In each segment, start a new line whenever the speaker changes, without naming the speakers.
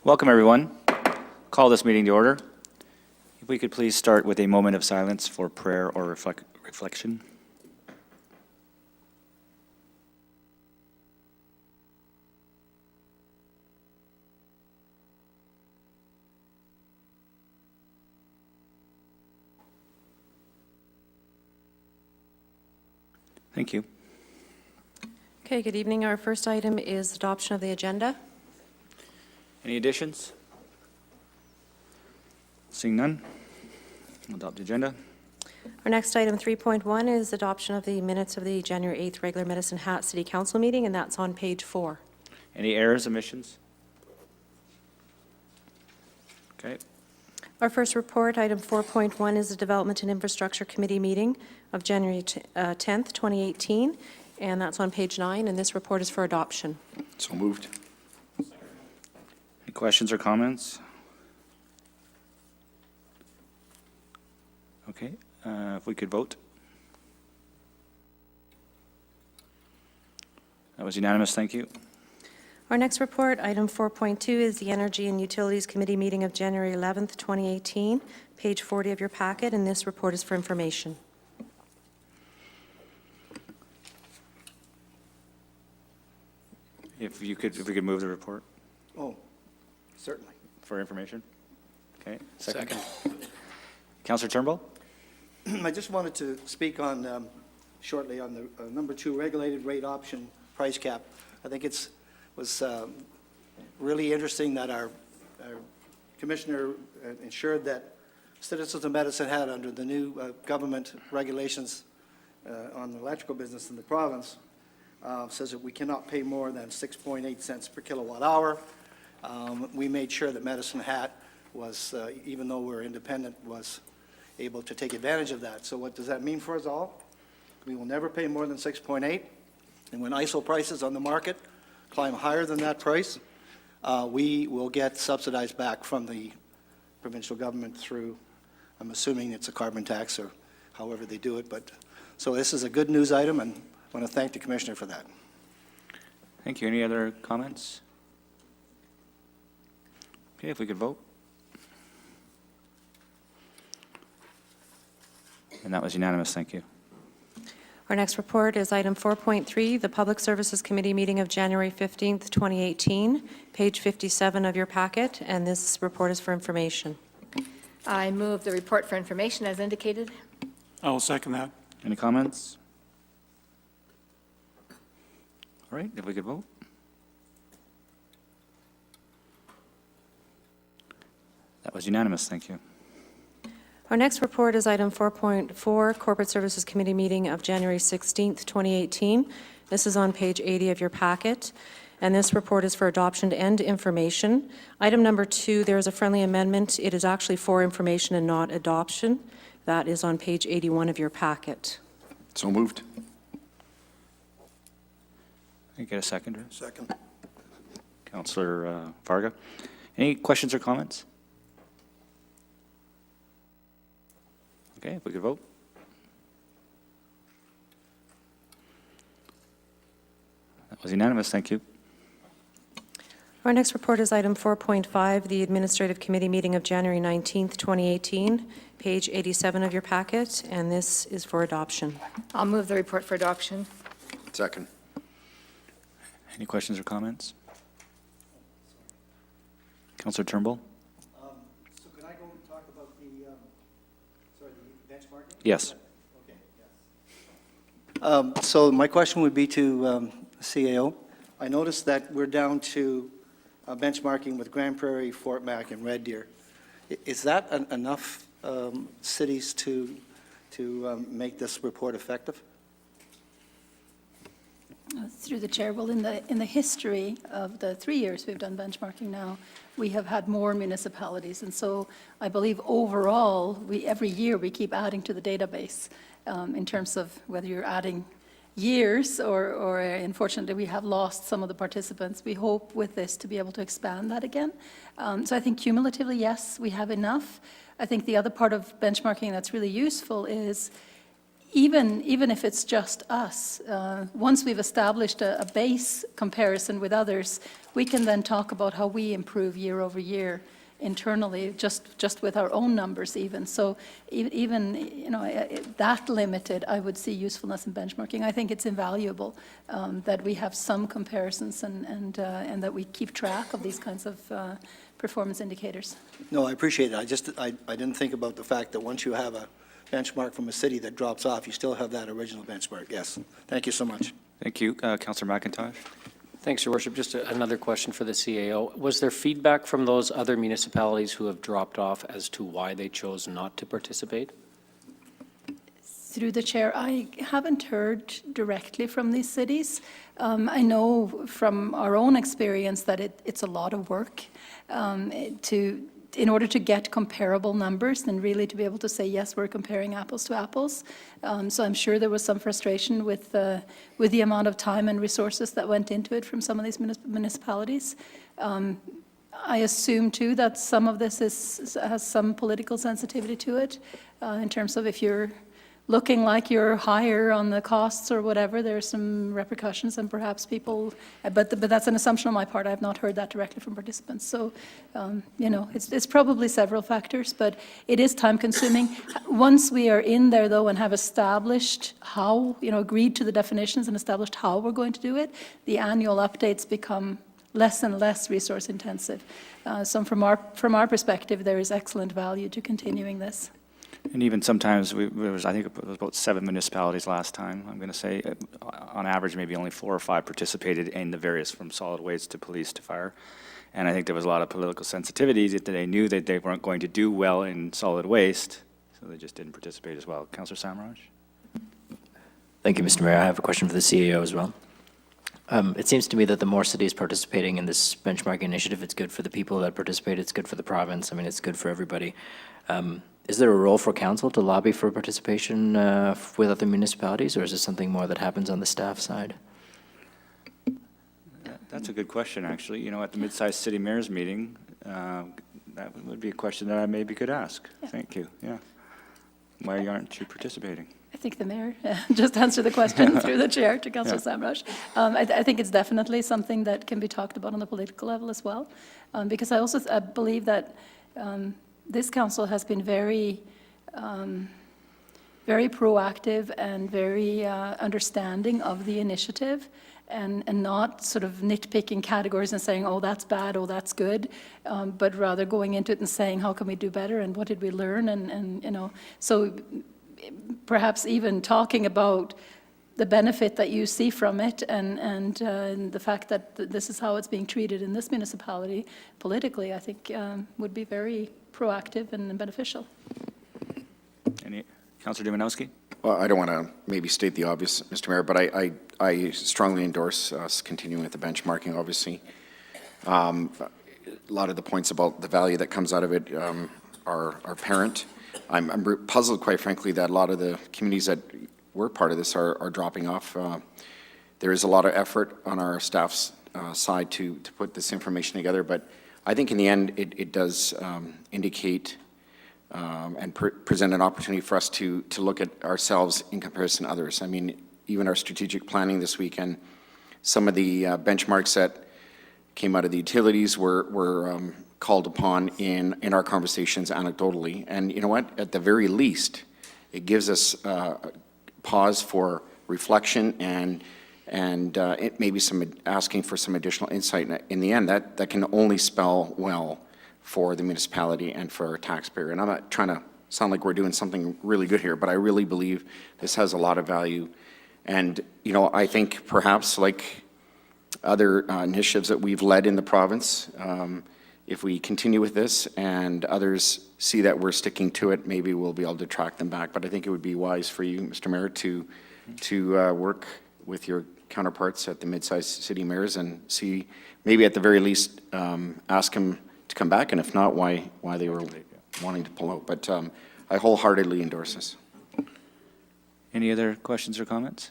Welcome, everyone. Call this meeting to order. If we could please start with a moment of silence for prayer or reflection. Thank you.
Okay, good evening. Our first item is adoption of the agenda.
Any additions? Seeing none, we'll adopt the agenda.
Our next item, 3.1, is adoption of the minutes of the January 8th regular Medicine Hat City Council meeting, and that's on page 4.
Any errors, omissions? Okay.
Our first report, item 4.1, is the Development and Infrastructure Committee meeting of January 10th, 2018, and that's on page 9, and this report is for adoption.
So moved.
Any questions or comments? Okay, if we could vote. That was unanimous, thank you.
Our next report, item 4.2, is the Energy and Utilities Committee meeting of January 11th, 2018, page 40 of your packet, and this report is for information.
If we could move the report
Oh, certainly.
for information. Okay, second. Councillor Turnbull?
I just wanted to speak on, shortly on the number 2 regulated rate option price cap. I think was really interesting that our commissioner ensured that Citizens of Medicine Hat, under the new government regulations on the electrical business in the province, says that we cannot pay more than 6.8 cents per kilowatt hour. We made sure that Medicine Hat was, even though we're independent, was able to take advantage of that. So what does that mean for us all? We will never pay more than 6.8, and when ISO prices on the market climb higher than that price, we will get subsidized back from the provincial government through, I'm assuming it's a carbon tax or however they do it. But so this is a good news item, and I want to thank the commissioner for that.
Thank you. Any other comments? Okay, if we could vote. And that was unanimous, thank you.
Our next report is item 4.3, the Public Services Committee meeting of January 15th, 2018, page 57 of your packet, and this report is for information.
I move the report for information as indicated.
I will second that.
Any comments? All right, if we could vote. That was unanimous, thank you.
Our next report is item 4.4, Corporate Services Committee meeting of January 16th, 2018. This is on page 80 of your packet, and this report is for adoption and information. Item number 2, there is a friendly amendment. It is actually for information and not adoption. That is on page 81 of your packet.
So moved.
Can I get a seconder?
Second.
Councillor Varga. Any questions or comments? Okay, if we could vote. That was unanimous, thank you.
Our next report is item 4.5, the Administrative Committee meeting of January 19th, 2018, page 87 of your packet, and this is for adoption.
I'll move the report for adoption.
Second.
Any questions or comments? Councillor Turnbull?
So can I go and talk about the benchmarking?
Yes.
Okay, yes. So my question would be to CAO. I noticed that we're down to benchmarking with Grand Prairie, Fort Mac, and Red Deer. Is that enough cities to make this report effective?
Through the chair, well, in the history of the 3 years we've done benchmarking now, we have had more municipalities, and so I believe overall, every year we keep adding to the database in terms of whether you're adding years or unfortunately we have lost some of the participants. We hope with this to be able to expand that again. So I think cumulatively, yes, we have enough. I think the other part of benchmarking that's really useful is even if it's just us, once we've established a base comparison with others, we can then talk about how we improve year over year internally, just with our own numbers even. So even, you know, that limited, I would see usefulness in benchmarking. I think it's invaluable that we have some comparisons and that we keep track of these kinds of performance indicators.
No, I appreciate it. I didn't think about the fact that once you have a benchmark from a city that drops off, you still have that original benchmark. Yes. Thank you so much.
Thank you. Councillor McIntosh?
Thanks, Your Worship. Just another question for the CAO. Was there feedback from those other municipalities who have dropped off as to why they chose not to participate?
Through the chair, I haven't heard directly from these cities. I know from our own experience that it's a lot of work in order to get comparable numbers and really to be able to say, yes, we're comparing apples to apples. So I'm sure there was some frustration with the amount of time and resources that went into it from some of these municipalities. I assume, too, that some of this has some political sensitivity to it in terms of if you're looking like you're higher on the costs or whatever, there's some repercussions and perhaps people, but that's an assumption on my part. I have not heard that directly from participants. So, you know, it's probably several factors, but it is time consuming. Once we are in there though and have established how, you know, agreed to the definitions and established how we're going to do it, the annual updates become less and less resource intensive. So from our perspective, there is excellent value to continuing this.
And even sometimes, I think it was about 7 municipalities last time, I'm going to say. On average, maybe only 4 or 5 participated in the various, from solid waste to police to fire. And I think there was a lot of political sensitivity that they knew that they weren't going to do well in solid waste, so they just didn't participate as well. Councillor Samraj?
Thank you, Mr. Mayor. I have a question for the CAO as well. It seems to me that the more cities participating in this benchmarking initiative, it's good for the people that participate, it's good for the province, I mean, it's good for everybody. Is there a role for council to lobby for participation with other municipalities, or is this something more that happens on the staff side?
That's a good question, actually. You know, at the mid-sized city mayors meeting, that would be a question that I maybe could ask.
Yeah.
Thank you, yeah. Why aren't you participating?
I think the mayor just answered the question through the chair to Councillor Samraj. I think it's definitely something that can be talked about on the political level as well, because I also believe that this council has been very proactive and very understanding of the initiative and not sort of nitpicking categories and saying, oh, that's bad, oh, that's good, but rather going into it and saying, how can we do better and what did we learn? And you know, so perhaps even talking about the benefit that you see from it and the fact that this is how it's being treated in this municipality politically, I think would be very proactive and beneficial.
Councillor Dumanowski?
Well, I don't want to maybe state the obvious, Mr. Mayor, but I strongly endorse us continuing with the benchmarking, obviously. A lot of the points about the value that comes out of it are apparent. I'm puzzled, quite frankly, that a lot of the communities that were part of this are dropping off. There is a lot of effort on our staff's side to put this information together, but I think in the end it does indicate and present an opportunity for us to look at ourselves in comparison to others. I mean, even our strategic planning this weekend, some of the benchmarks that came out of the utilities were called upon in our conversations anecdotally. And you know what? At the very least, it gives us pause for reflection and it maybe asking for some additional insight. In the end, that can only spell well for the municipality and for our taxpayer. And I'm not trying to sound like we're doing something really good here, but I really believe this has a lot of value. And, you know, I think perhaps like other initiatives that we've led in the province, if we continue with this and others see that we're sticking to it, maybe we'll be able to track them back. But I think it would be wise for you, Mr. Mayor, to work with your counterparts at the mid-sized city mayors and see, maybe at the very least, ask them to come back, and if not, why they were wanting to pull out. But I wholeheartedly endorse this.
Any other questions or comments?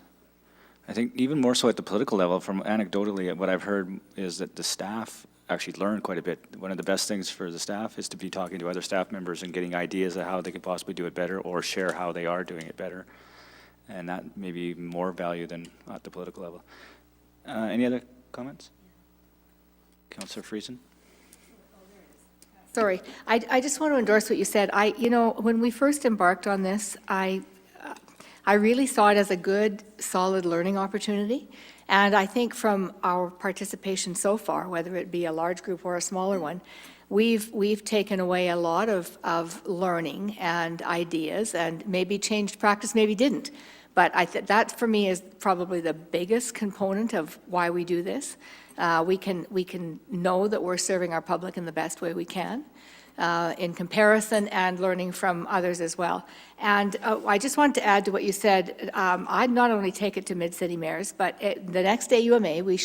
I think even more so at the political level, from anecdotally, what I've heard is that the staff actually learn quite a bit. One of the best things for the staff is to be talking to other staff members and getting ideas of how they could possibly do it better or share how they are doing it better. And that may be even more value than at the political level. Any other comments? Councillor Friesen?
Sorry, I just want to endorse what you said. When we first embarked on this, I really saw it as a good, solid learning opportunity. And I think from our participation so far, whether it be a large group or a smaller one, we've taken away a lot of learning and ideas, and maybe changed practice, maybe didn't. But that, for me, is probably the biggest component of why we do this. We can know that we're serving our public in the best way we can, in comparison and learning from others as well. And I just wanted to add to what you said. I'd not only take it to Mid-City Mayors, but the next AUMA, we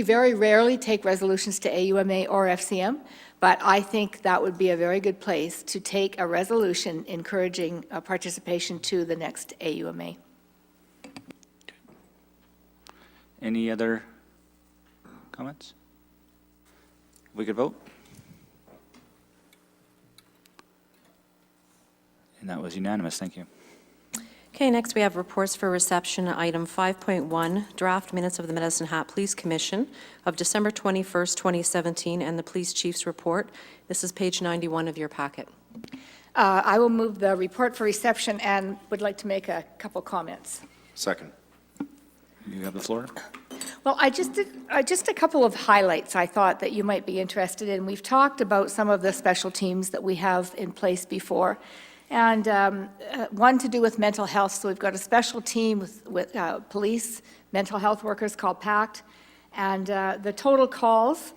very rarely take resolutions to AUMA or FCM, but I think that would be a very good place to take a resolution encouraging participation to the next AUMA.
Any other comments? We could vote? And that was unanimous, thank you.
Okay, next we have reports for reception, item 5.1, draft minutes of the Medicine Hat Police Commission of December 21st, 2017, and the police chief's report. This is page 91 of your packet.
I will move the report for reception and would like to make a couple comments.
Second.
You have the floor.
Well, just a couple of highlights I thought that you might be interested in. We've talked about some of the special teams that we have in place before, and one to do with mental health. So we've got a special team with police, mental health workers called PACT, and the total calls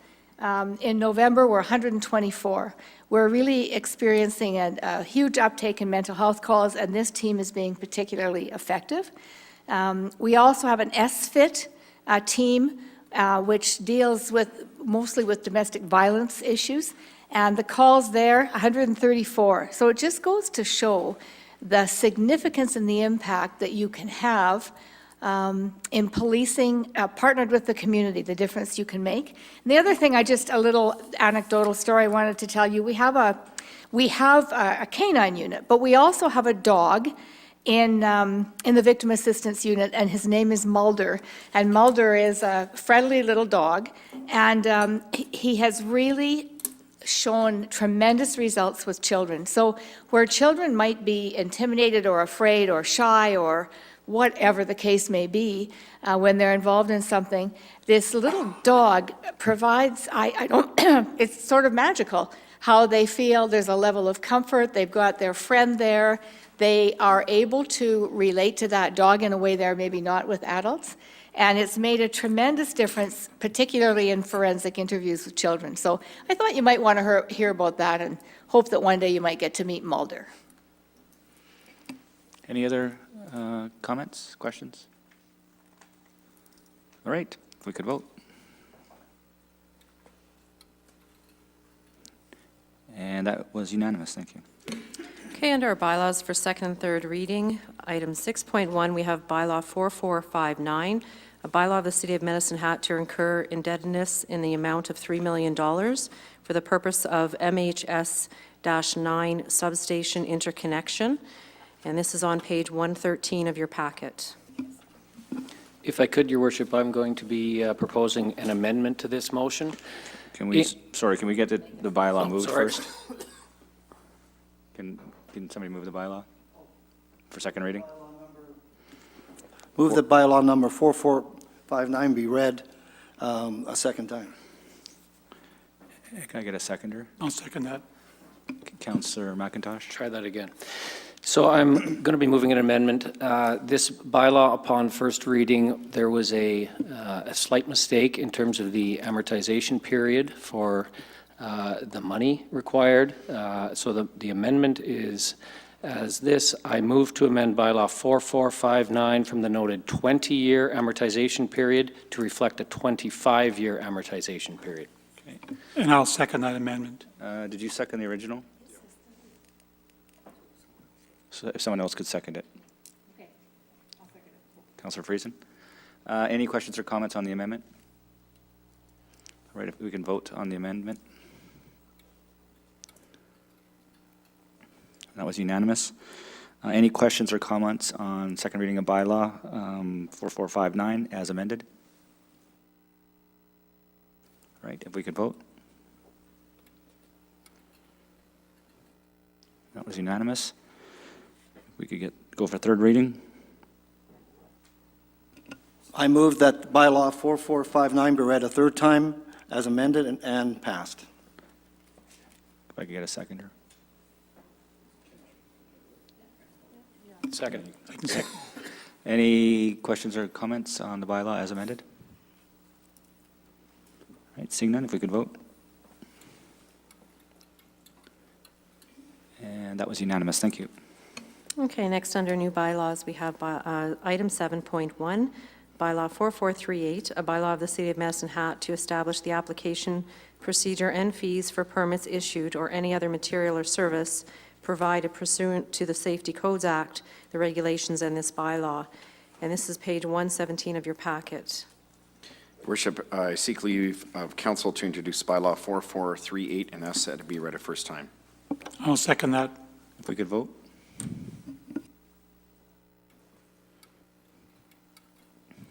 in November were 124. We're really experiencing a huge uptake in mental health calls, and this team is being particularly effective. We also have an SFIT team, which deals mostly with domestic violence issues, and the calls there, 134. So it just goes to show the significance and the impact that you can have in policing, partnered with the community, the difference you can make. And the other thing, a little anecdotal story I wanted to tell you, we have a canine unit, but we also have a dog in the victim assistance unit, and his name is Mulder. And Mulder is a friendly little dog, and he has really shown tremendous results with children. So where children might be intimidated or afraid or shy or whatever the case may be, when they're involved in something, this little dog provides, it's sort of magical how they feel. There's a level of comfort. They've got their friend there. They are able to relate to that dog in a way they're maybe not with adults. And it's made a tremendous difference, particularly in forensic interviews with children. So I thought you might want to hear about that and hope that one day you might get to meet Mulder.
Any other comments, questions? All right, if we could vote. And that was unanimous, thank you.
Okay, under our bylaws for second and third reading, item 6.1, we have bylaw 4459, a bylaw of the City of Medicine Hat to incur indebtedness in the amount of $3 million for the purpose of MHS-9 substation interconnection. And this is on page 113 of your packet.
If I could, Your Worship, I'm going to be proposing an amendment to this motion.
Can we, can we get the bylaw moved
sorry.
first? Can somebody move the bylaw for second reading?
Move that bylaw number 4459 be read a second time.
Can I get a seconder?
I'll second that.
Councillor McIntosh?
Try that again. So I'm going to be moving an amendment. This bylaw, upon first reading, there was a slight mistake in terms of the amortization period for the money required. So the amendment is as this: I move to amend bylaw 4459 from the noted 20-year amortization period to reflect a 25-year amortization period.
Okay.
And I'll second that amendment.
Did you second the original? So if someone else could second it.
Okay, I'll second it.
Councillor Friesen? Any questions or comments on the amendment? All right, if we can vote on the amendment. That was unanimous. Any questions or comments on second reading of bylaw 4459 as amended? right, if we could vote. That was unanimous. We could go for third reading.
I move that bylaw 4459 be read a third time as amended and passed.
If I could get a seconder.
Second.
I can second.
Any questions or comments on the bylaw as amended? All right, seeing none, if we could vote. And that was unanimous, thank you.
Okay, next under new bylaws, we have item 7.1, bylaw 4438, a bylaw of the City of Medicine Hat to establish the application, procedure, and fees for permits issued or any other material or service provided pursuant to the Safety Codes Act, the regulations, and this bylaw. And this is page 117 of your packet.
Worship, I seek leave of council to introduce bylaw 4438 and ask that it be read a first time.
I'll second that.
If we could vote.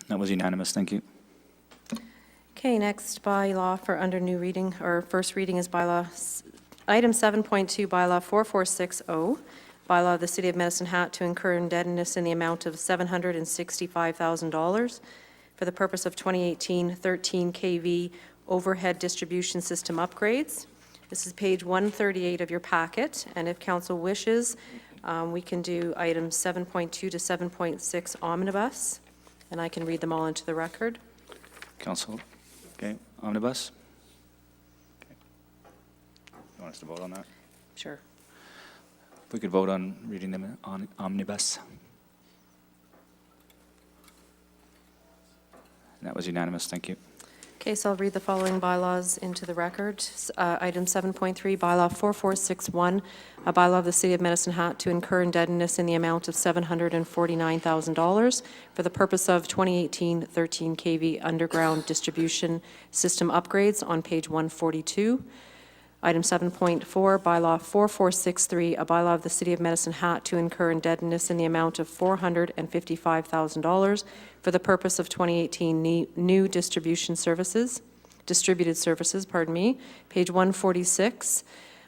That was unanimous, thank you.
Okay, next bylaw for under new reading, or first reading is item 7.2, bylaw 4460, bylaw of the City of Medicine Hat to incur indebtedness in the amount of $765,000 for the purpose of 2018 13 kV overhead distribution system upgrades. This is page 138 of your packet, and if council wishes, we can do items 7.2 to 7.6 omnibus, and I can read them all into the record.
Council, okay, omnibus? Okay. You want us to vote on that?
Sure.
If we could vote on reading them on omnibus. And that was unanimous, thank you.
Okay, so I'll read the following bylaws into the record. Item 7.3, bylaw 4461, a bylaw of the City of Medicine Hat to incur indebtedness in the amount of $749,000 for the purpose of 2018 13 kV underground distribution system upgrades on page 142. Item 7.4, bylaw 4463, a bylaw of the City of Medicine Hat to incur indebtedness in the amount of $455,000 for the purpose of 2018 new distributed services, page 146.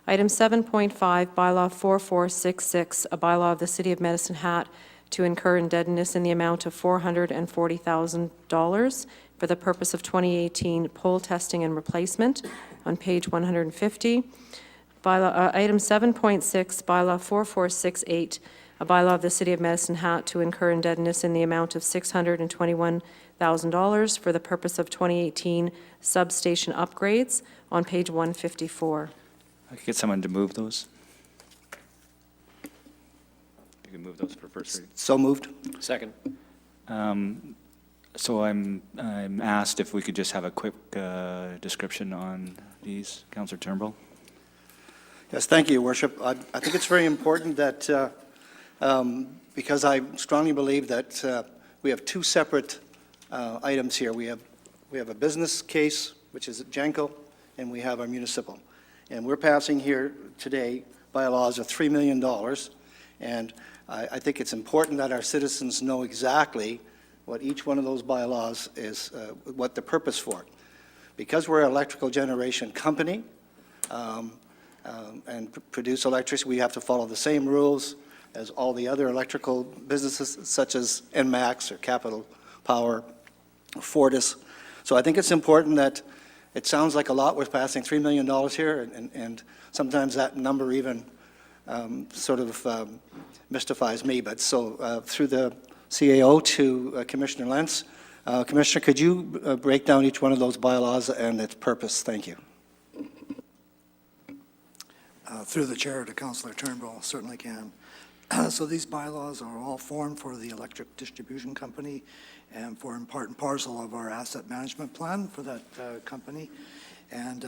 Item 7.5, bylaw 4466, a bylaw of the City of Medicine Hat to incur indebtedness in the amount of $440,000 for the purpose of 2018 pole testing and replacement on page 150. Item 7.6, bylaw 4468, a bylaw of the City of Medicine Hat to incur indebtedness in the amount of $621,000 for the purpose of 2018 substation upgrades on page 154.
I could get someone to move those. You can move those for first reading.
So moved.
Second.
So I'm asked if we could just have a quick description on these, Councillor Turnbull.
Yes, thank you, Your Worship. I think it's very important that, because I strongly believe that we have two separate items here. We have a business case, which is at Janko, and we have our municipal. And we're passing here today bylaws of $3 million, and I think it's important that our citizens know exactly what each one of those bylaws is, what the purpose for. Because we're an electrical generation company and produce electricity, we have to follow the same rules as all the other electrical businesses, such as ENMAX or Capital Power or Fortis. So I think it's important that it sounds like a lot. We're passing $3 million here, and sometimes that number even sort of mystifies me. But so through the CAO to Commissioner Lentz. Commissioner, could you break down each one of those bylaws and its purpose? Thank you.
Through the chair to Councillor Turnbull, certainly can. So these bylaws are all formed for the electric distribution company and for part and parcel of our asset management plan for that company. And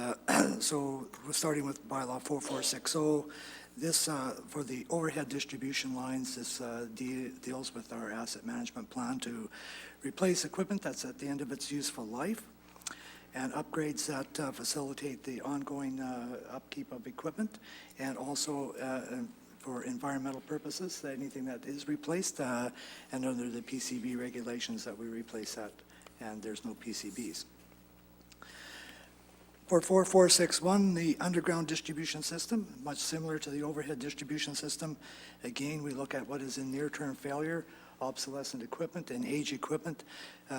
so we're starting with bylaw 4460. This, for the overhead distribution lines, this deals with our asset management plan to replace equipment that's at the end of its useful life and upgrades that facilitate the ongoing upkeep of equipment, and also for environmental purposes, anything that is replaced, and under the PCB regulations that we replace that, and there's no PCBs. For 4461, the underground distribution system, much similar to the overhead distribution system. Again, we look at what is in near-term failure, obsolescent equipment and age equipment.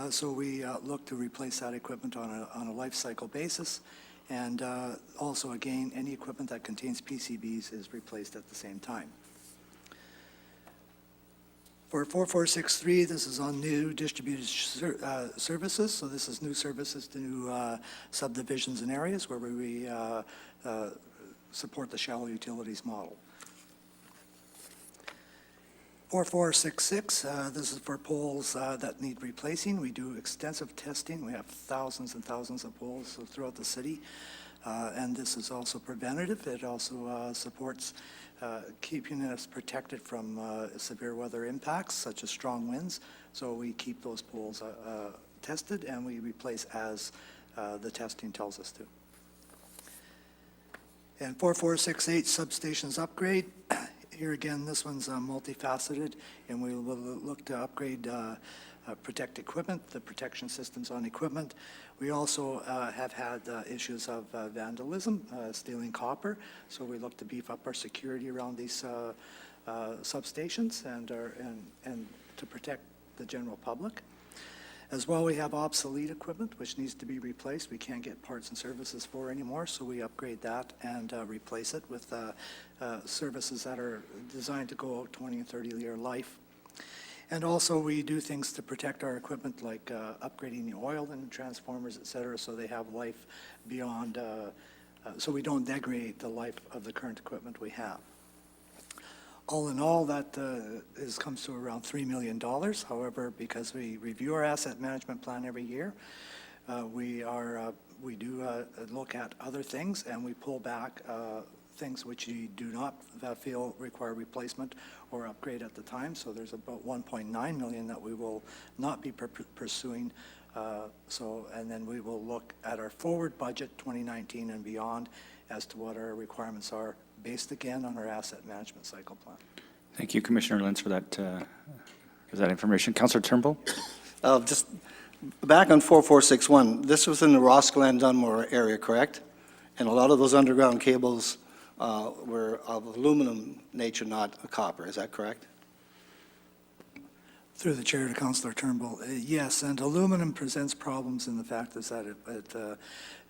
So we look to replace that equipment on a life cycle basis. And also, again, any equipment that contains PCBs is replaced at the same time. For 4463, this is on new distributed services. So this is new services to new subdivisions and areas where we support the shallow utilities model. 4466, this is for poles that need replacing. We do extensive testing. We have thousands and thousands of poles throughout the city. And this is also preventative. It also supports keeping us protected from severe weather impacts, such as strong winds. So we keep those poles tested, and we replace as the testing tells us to. And 4468, substations upgrade. Here again, this one's multifaceted, and we will look to upgrade protect equipment, the protection systems on equipment. We also have had issues of vandalism, stealing copper, so we look to beef up our security around these substations and to protect the general public. As well, we have obsolete equipment which needs to be replaced. We can't get parts and services for anymore, so we upgrade that and replace it with services that are designed to go out 20 and 30-year life. And also, we do things to protect our equipment, like upgrading the oil and transformers, et cetera, so they have life beyond, so we don't degrade the life of the current equipment we have. All in all, that comes to around $3 million. However, because we review our asset management plan every year, we do look at other things, and we pull back things which you do not feel require replacement or upgrade at the time. So there's about $1.9 million that we will not be pursuing. And then we will look at our forward budget 2019 and beyond as to what our requirements are, based again on our asset management cycle plan.
Thank you, Commissioner Lentz, for that information. Councillor Turnbull?
Just back on 4461, this was in the Roscommon Dunmore area, correct? And a lot of those underground cables were of aluminum nature, not a copper. Is that correct?
Through the chair to Councillor Turnbull, yes, and aluminum presents problems in the fact is that it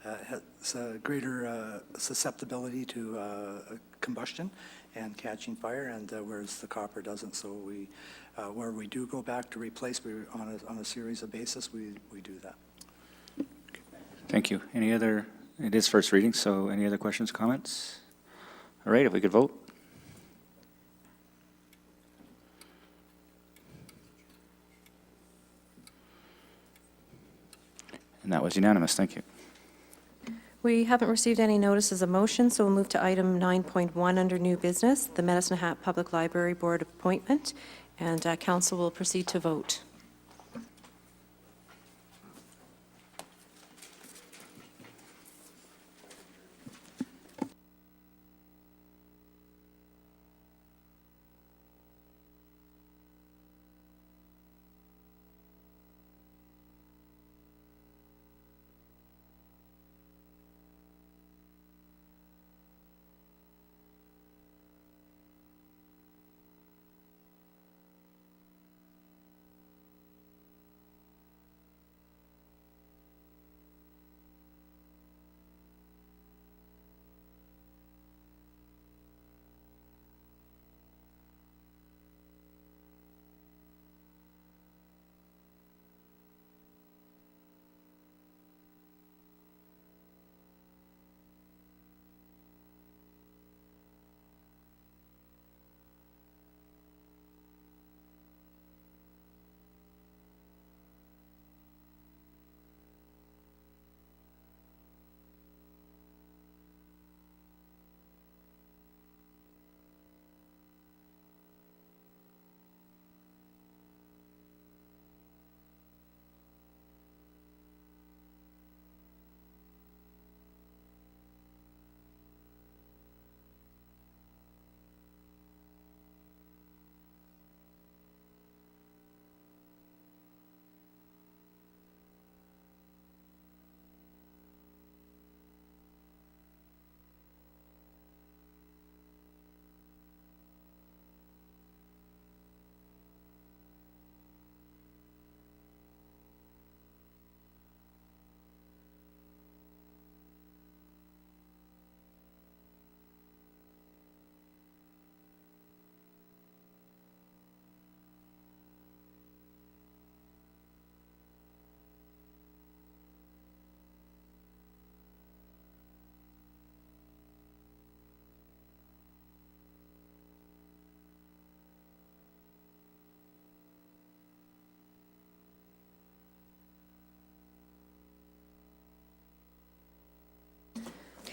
has a greater susceptibility to combustion and catching fire, and whereas the copper doesn't. So we, where we do go back to replace, on a series of basis, we do that.
Thank you. Any other, it is first reading, so any other questions, comments? All right, if we could vote. And that was unanimous. Thank you.
We haven't received any notices of motion, so we'll move to item 9.1 under new business, the Medicine Hat Public Library Board appointment, and council will proceed to vote.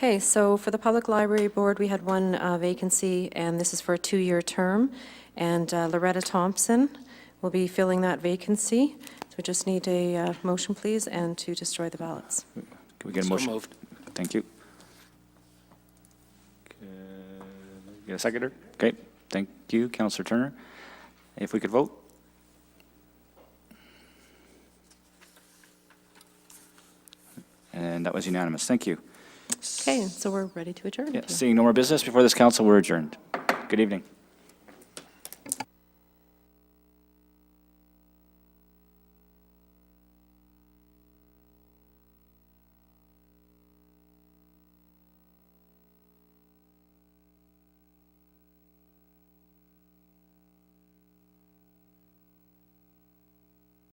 Okay, so for the Public Library Board, we had one vacancy, and this is for a 2-year term. And Loretta Thompson will be filling that vacancy. So we just need a motion, please, and to destroy the ballots.
Can we get a
So
motion?
moved.
Thank you. Get a seconder? Okay, thank you, Councillor Turner. If we could vote? And that was unanimous. Thank you.
Okay, so we're ready to adjourn.
Yeah, seeing no more business before this council, we're adjourned. Good evening.